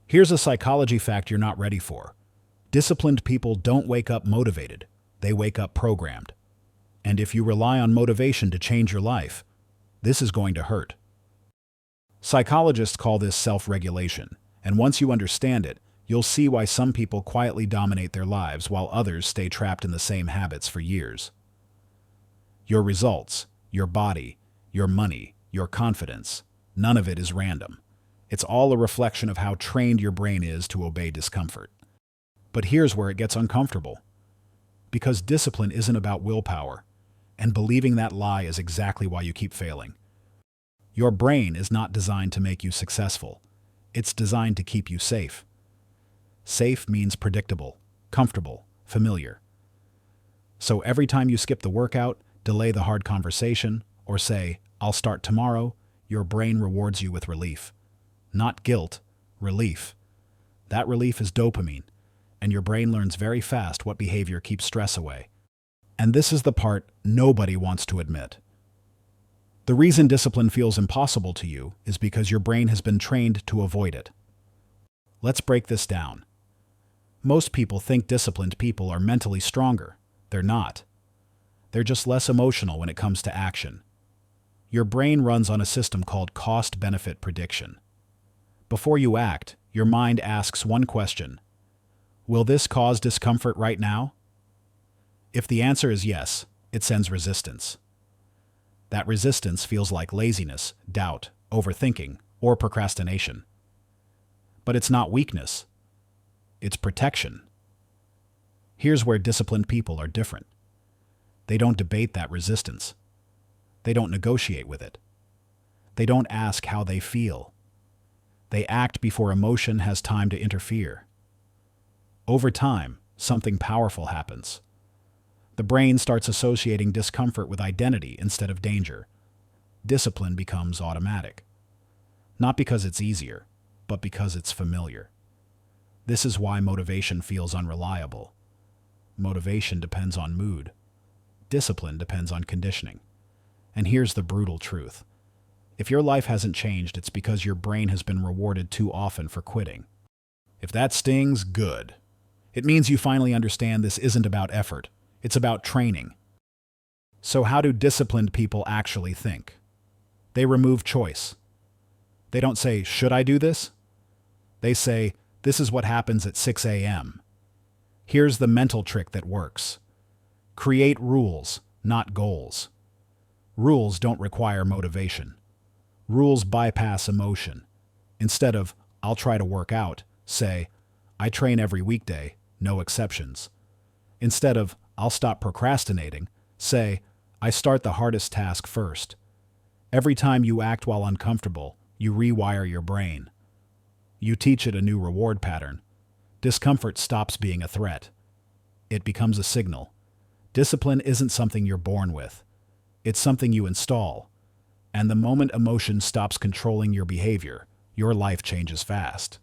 Here's a psychology fact you're not ready for. Disciplined people don't wake up motivated. They wake up programmed. And if you rely on motivation to change your life, this is going to hurt. Psychologists call this self-regulation, and once you understand it, you'll see why some people quietly dominate their lives while others stay trapped in the same habits for years. Your results, your body, your money, your confidence, none of it is random. It's all a reflection of how trained your brain is to obey discomfort. But here's where it gets uncomfortable. Because discipline isn't about willpower, and believing that lie is exactly why you keep failing. Your brain is not designed to make you successful. It's designed to keep you safe. Safe means predictable, comfortable, familiar. So every time you skip the workout, delay the hard conversation, or say, "I'll start tomorrow," your brain rewards you with relief. Not guilt, relief. That relief is dopamine, and your brain learns very fast what behavior keeps stress away. And this is the part nobody wants to admit. The reason discipline feels impossible to you is because your brain has been trained to avoid it. Let's break this down. Most people think disciplined people are mentally stronger. They're not. They're just less emotional when it comes to action. Your brain runs on a system called cost-benefit prediction. Before you act, your mind asks one question: will this cause discomfort right now? If the answer is yes, it sends resistance. That resistance feels like laziness, doubt, overthinking, or procrastination. But it's not weakness. It's protection. Here's where disciplined people are different. They don't debate that resistance. They don't negotiate with it. They don't ask how they feel. They act before emotion has time to interfere. Over time, something powerful happens. The brain starts associating discomfort with identity instead of danger. Discipline becomes automatic. Not because it's easier, but because it's familiar. This is why motivation feels unreliable. Motivation depends on mood. Discipline depends on conditioning. And here's the brutal truth. If your life hasn't changed, it's because your brain has been rewarded too often for quitting. If that stings, good. It means you finally understand this isn't about effort. It's about training. So how do disciplined people actually think? They remove choice. They don't say, "Should I do this?" They say, "This is what happens at 6 a.m." Here's the mental trick that works. Create rules, not goals. Rules don't require motivation. Rules bypass emotion. Instead of, "I'll try to work out," say, "I train every weekday, no exceptions." Instead of, "I'll stop procrastinating," say, "I start the hardest task first." Every time you act while uncomfortable, you rewire your brain. You teach it a new reward pattern. Discomfort stops being a threat. It becomes a signal. Discipline isn't something you're born with. It's something you install. And the moment emotion stops controlling your behavior, your life changes fast.